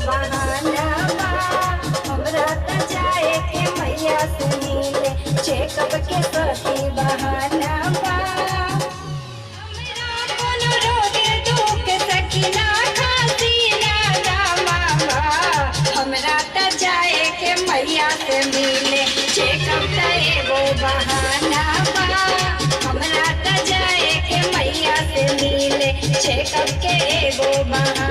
बहाना बा, हमरा त जाए के मैया से मिले, चेकअप के सही बहाना बा। हमरा कोनो रोग दुख सखी ना खांसी ना दमा बा, हमरा त जाए के मैया से मिले, चेकअप त एगो बहाना बा, हमरा त जाए के मैया से मिले, चेकअप के एगो बहाना।